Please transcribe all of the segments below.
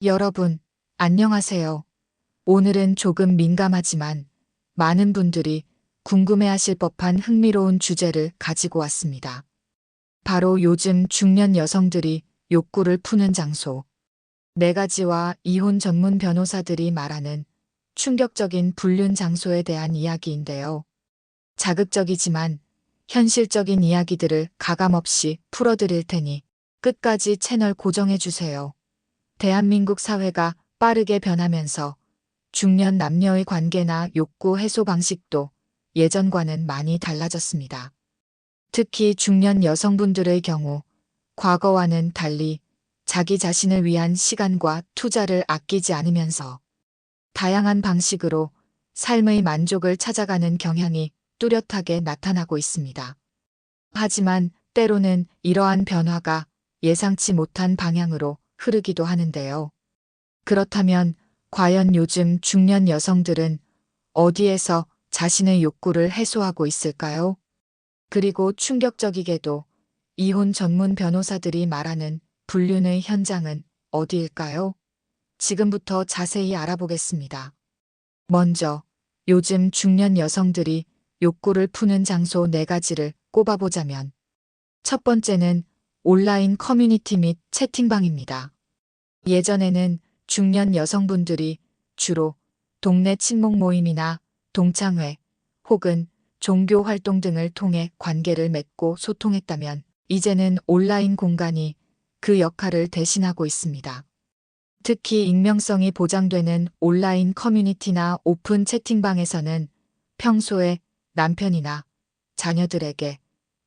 여러분, 안녕하세요. 오늘은 조금 민감하지만 많은 분들이 궁금해하실 법한 흥미로운 주제를 가지고 왔습니다. 바로 요즘 중년 여성들이 욕구를 푸는 장소. 네 가지와 이혼 전문 변호사들이 말하는 충격적인 불륜 장소에 대한 이야기인데요. 자극적이지만 현실적인 이야기들을 가감없이 풀어드릴 테니 끝까지 채널 고정해 주세요. 대한민국 사회가 빠르게 변하면서 중년 남녀의 관계나 욕구 해소 방식도 예전과는 많이 달라졌습니다. 특히 중년 여성분들의 경우 과거와는 달리 자기 자신을 위한 시간과 투자를 아끼지 않으면서 다양한 방식으로 삶의 만족을 찾아가는 경향이 뚜렷하게 나타나고 있습니다. 하지만 때로는 이러한 변화가 예상치 못한 방향으로 흐르기도 하는데요. 그렇다면 과연 요즘 중년 여성들은 어디에서 자신의 욕구를 해소하고 있을까요? 그리고 충격적이게도 이혼 전문 변호사들이 말하는 불륜의 현장은 어디일까요? 지금부터 자세히 알아보겠습니다. 먼저 요즘 중년 여성들이 욕구를 푸는 장소 4가지를 꼽아보자면 첫 번째는 온라인 커뮤니티 및 채팅방입니다. 예전에는 중년 여성분들이 주로 동네 친목 모임이나 동창회 혹은 종교 활동 등을 통해 관계를 맺고 소통했다면 이제는 온라인 공간이 그 역할을 대신하고 있습니다. 특히 익명성이 보장되는 온라인 커뮤니티나 오픈 채팅방에서는 평소에 남편이나 자녀들에게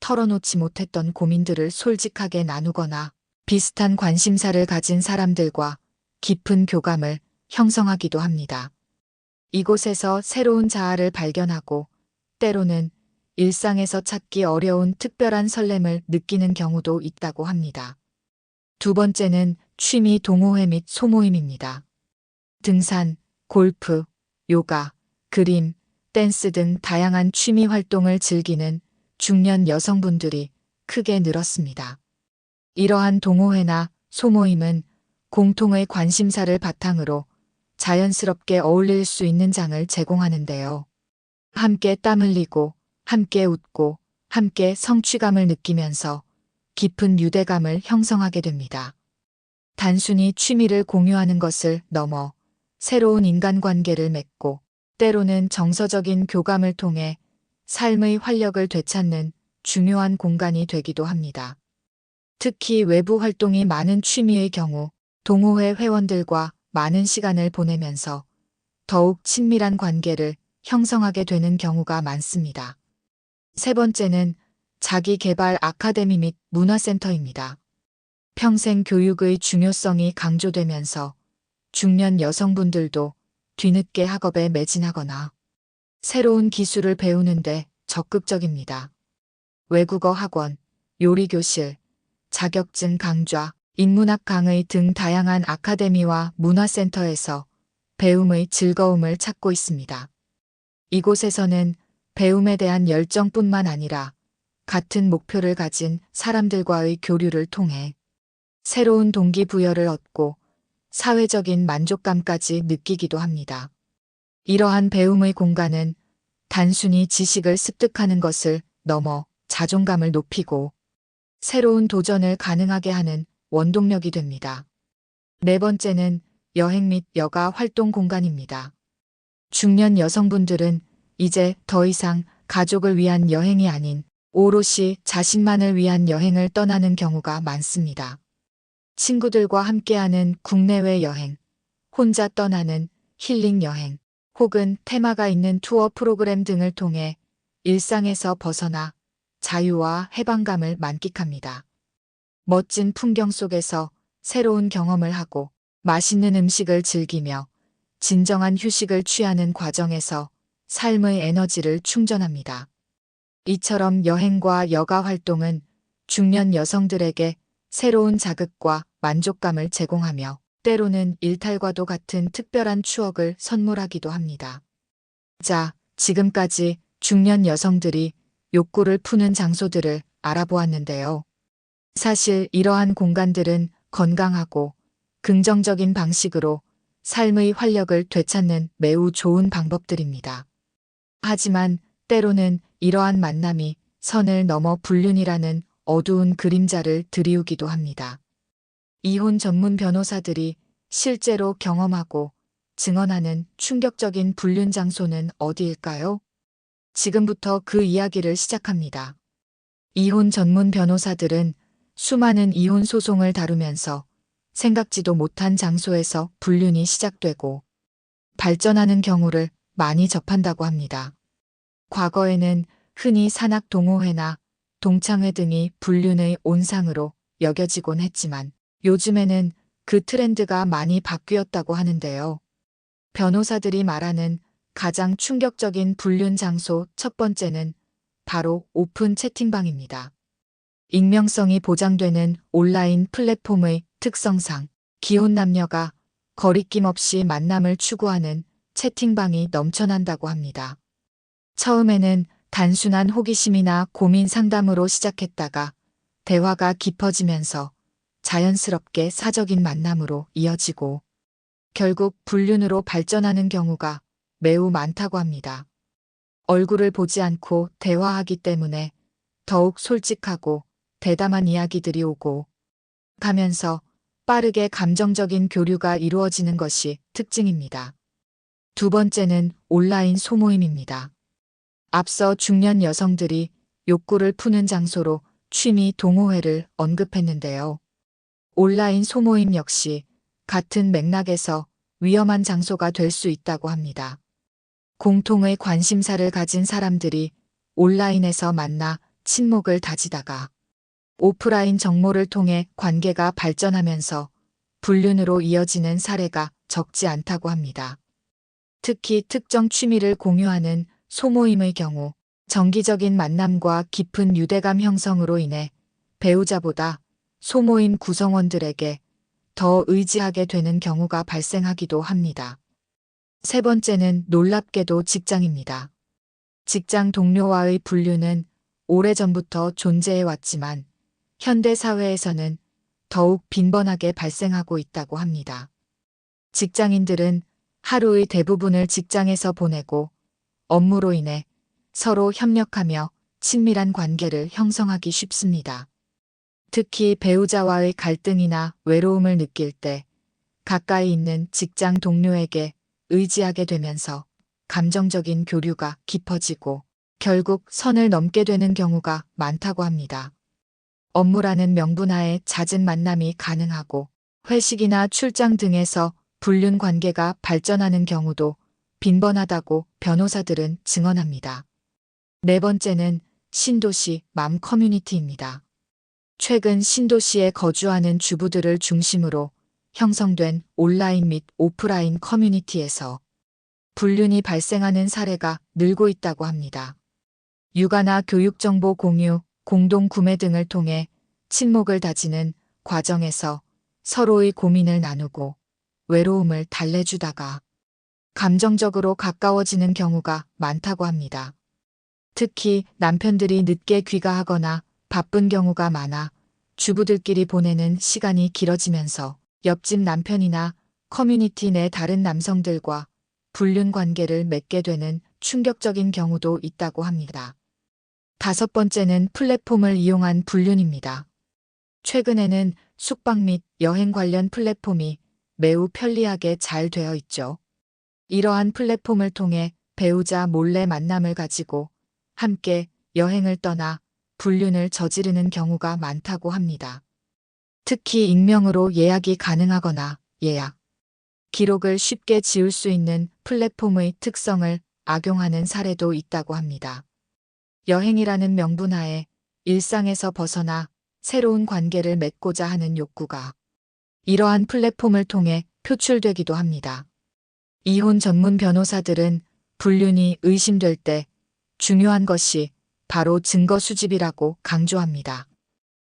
털어놓지 못했던 고민들을 솔직하게 나누거나 비슷한 관심사를 가진 사람들과 깊은 교감을 형성하기도 합니다. 이곳에서 새로운 자아를 발견하고 때로는 일상에서 찾기 어려운 특별한 설렘을 느끼는 경우도 있다고 합니다. 두 번째는 취미 동호회 및 소모임입니다. 등산, 골프, 요가, 그림, 댄스 등 다양한 취미 활동을 즐기는 중년 여성분들이 크게 늘었습니다. 이러한 동호회나 소모임은 공통의 관심사를 바탕으로 자연스럽게 어울릴 수 있는 장을 제공하는데요. 함께 땀 흘리고, 함께 웃고, 함께 성취감을 느끼면서 깊은 유대감을 형성하게 됩니다. 단순히 취미를 공유하는 것을 넘어 새로운 인간관계를 맺고 때로는 정서적인 교감을 통해 삶의 활력을 되찾는 중요한 공간이 되기도 합니다. 특히 외부 활동이 많은 취미의 경우 동호회 회원들과 많은 시간을 보내면서 더욱 친밀한 관계를 형성하게 되는 경우가 많습니다. 세 번째는 자기 개발 아카데미 및 문화센터입니다. 평생 교육의 중요성이 강조되면서 중년 여성분들도 뒤늦게 학업에 매진하거나 새로운 기술을 배우는데 적극적입니다. 외국어 학원, 요리교실, 자격증 강좌, 인문학 강의 등 다양한 아카데미와 문화센터에서 배움의 즐거움을 찾고 있습니다. 이곳에서는 배움에 대한 열정뿐만 아니라 같은 목표를 가진 사람들과의 교류를 통해 새로운 동기부여를 얻고 사회적인 만족감까지 느끼기도 합니다. 이러한 배움의 공간은 단순히 지식을 습득하는 것을 넘어 자존감을 높이고 새로운 도전을 가능하게 하는 원동력이 됩니다. 네 번째는 여행 및 여가 활동 공간입니다. 중년 여성분들은 이제 더 이상 가족을 위한 여행이 아닌 오롯이 자신만을 위한 여행을 떠나는 경우가 많습니다. 친구들과 함께하는 국내외 여행, 혼자 떠나는 힐링 여행, 혹은 테마가 있는 투어 프로그램 등을 통해 일상에서 벗어나 자유와 해방감을 만끽합니다. 멋진 풍경 속에서 새로운 경험을 하고 맛있는 음식을 즐기며 진정한 휴식을 취하는 과정에서 삶의 에너지를 충전합니다. 이처럼 여행과 여가 활동은 중년 여성들에게 새로운 자극과 만족감을 제공하며 때로는 일탈과도 같은 특별한 추억을 선물하기도 합니다. 자, 지금까지 중년 여성들이 욕구를 푸는 장소들을 알아보았는데요. 사실 이러한 공간들은 건강하고 긍정적인 방식으로 삶의 활력을 되찾는 매우 좋은 방법들입니다. 하지만 때로는 이러한 만남이 선을 넘어 불륜이라는 어두운 그림자를 드리우기도 합니다. 이혼 전문 변호사들이 실제로 경험하고 증언하는 충격적인 불륜 장소는 어디일까요? 지금부터 그 이야기를 시작합니다. 이혼 전문 변호사들은 수많은 이혼 소송을 다루면서 생각지도 못한 장소에서 불륜이 시작되고 발전하는 경우를 많이 접한다고 합니다. 과거에는 흔히 산악 동호회나 동창회 등이 불륜의 온상으로 여겨지곤 했지만 요즘에는 그 트렌드가 많이 바뀌었다고 하는데요. 변호사들이 말하는 가장 충격적인 불륜 장소 첫 번째는 바로 오픈 채팅방입니다. 익명성이 보장되는 온라인 플랫폼의 특성상 기혼 남녀가 거리낌 없이 만남을 추구하는 채팅방이 넘쳐난다고 합니다. 처음에는 단순한 호기심이나 고민 상담으로 시작했다가 대화가 깊어지면서 자연스럽게 사적인 만남으로 이어지고 결국 불륜으로 발전하는 경우가 매우 많다고 합니다. 얼굴을 보지 않고 대화하기 때문에 더욱 솔직하고 대담한 이야기들이 오고 가면서 빠르게 감정적인 교류가 이루어지는 것이 특징입니다. 두 번째는 온라인 소모임입니다. 앞서 중년 여성들이 욕구를 푸는 장소로 취미 동호회를 언급했는데요. 온라인 소모임 역시 같은 맥락에서 위험한 장소가 될 수 있다고 합니다. 공통의 관심사를 가진 사람들이 온라인에서 만나 친목을 다지다가 오프라인 정모를 통해 관계가 발전하면서 불륜으로 이어지는 사례가 적지 않다고 합니다. 특히 특정 취미를 공유하는 소모임의 경우 정기적인 만남과 깊은 유대감 형성으로 인해 배우자보다 소모임 구성원들에게 더 의지하게 되는 경우가 발생하기도 합니다. 세 번째는 놀랍게도 직장입니다. 직장 동료와의 불륜은 오래전부터 존재해 왔지만 현대 사회에서는 더욱 빈번하게 발생하고 있다고 합니다. 직장인들은 하루의 대부분을 직장에서 보내고 업무로 인해 서로 협력하며 친밀한 관계를 형성하기 쉽습니다. 특히 배우자와의 갈등이나 외로움을 느낄 때 가까이 있는 직장 동료에게 의지하게 되면서 감정적인 교류가 깊어지고 결국 선을 넘게 되는 경우가 많다고 합니다. 업무라는 명분하에 잦은 만남이 가능하고 회식이나 출장 등에서 불륜 관계가 발전하는 경우도 빈번하다고 변호사들은 증언합니다. 네 번째는 신도시 맘 커뮤니티입니다. 최근 신도시에 거주하는 주부들을 중심으로 형성된 온라인 및 오프라인 커뮤니티에서 불륜이 발생하는 사례가 늘고 있다고 합니다. 육아나 교육 정보 공유, 공동 구매 등을 통해 친목을 다지는 과정에서 서로의 고민을 나누고 외로움을 달래주다가 감정적으로 가까워지는 경우가 많다고 합니다. 특히 남편들이 늦게 귀가하거나 바쁜 경우가 많아 주부들끼리 보내는 시간이 길어지면서 옆집 남편이나 커뮤니티 내 다른 남성들과 불륜 관계를 맺게 되는 충격적인 경우도 있다고 합니다. 다섯 번째는 플랫폼을 이용한 불륜입니다. 최근에는 숙박 및 여행 관련 플랫폼이 매우 편리하게 잘 되어 있죠. 이러한 플랫폼을 통해 배우자 몰래 만남을 가지고 함께 여행을 떠나 불륜을 저지르는 경우가 많다고 합니다. 특히 익명으로 예약이 가능하거나 예약 기록을 쉽게 지울 수 있는 플랫폼의 특성을 악용하는 사례도 있다고 합니다. 여행이라는 명분하에 일상에서 벗어나 새로운 관계를 맺고자 하는 욕구가 이러한 플랫폼을 통해 표출되기도 합니다. 이혼 전문 변호사들은 불륜이 의심될 때 중요한 것이 바로 증거 수집이라고 강조합니다.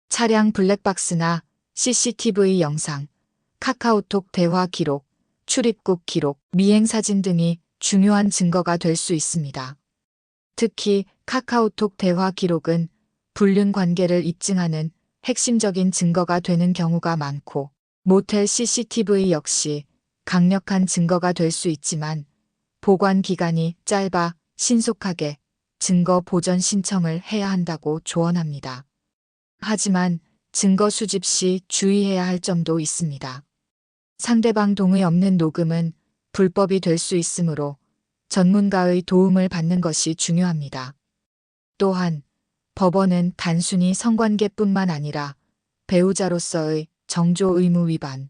차량 블랙박스나 CCTV 영상, 카카오톡 대화 기록, 출입국 기록, 미행 사진 등이 중요한 증거가 될 수 있습니다. 특히 카카오톡 대화 기록은 불륜 관계를 입증하는 핵심적인 증거가 되는 경우가 많고 모텔 CCTV 역시 강력한 증거가 될 수 있지만 보관 기간이 짧아 신속하게 증거 보전 신청을 해야 한다고 조언합니다. 하지만 증거 수집 시 주의해야 할 점도 있습니다. 상대방 동의 없는 녹음은 불법이 될 수 있으므로 전문가의 도움을 받는 것이 중요합니다. 또한 법원은 단순히 성관계뿐만 아니라 배우자로서의 정조 의무 위반,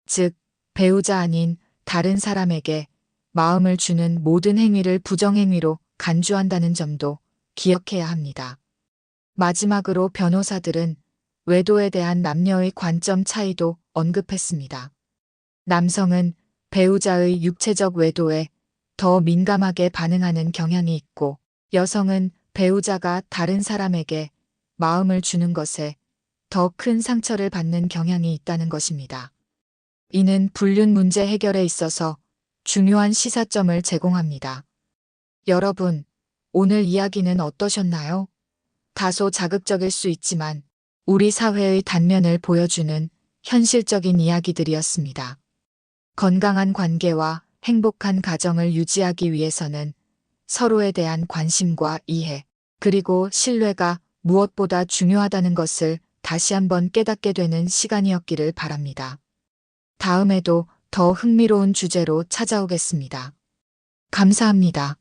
즉 배우자 아닌 다른 사람에게 마음을 주는 모든 행위를 부정행위로 간주한다는 점도 기억해야 합니다. 마지막으로 변호사들은 외도에 대한 남녀의 관점 차이도 언급했습니다. 남성은 배우자의 육체적 외도에 더 민감하게 반응하는 경향이 있고 여성은 배우자가 다른 사람에게 마음을 주는 것에 더 큰 상처를 받는 경향이 있다는 것입니다. 이는 불륜 문제 해결에 있어서 중요한 시사점을 제공합니다. 여러분, 오늘 이야기는 어떠셨나요? 다소 자극적일 수 있지만 우리 사회의 단면을 보여주는 현실적인 이야기들이었습니다. 건강한 관계와 행복한 가정을 유지하기 위해서는 서로에 대한 관심과 이해, 그리고 신뢰가 무엇보다 중요하다는 것을 다시 한번 깨닫게 되는 시간이었기를 바랍니다. 다음에도 더 흥미로운 주제로 찾아오겠습니다. 감사합니다.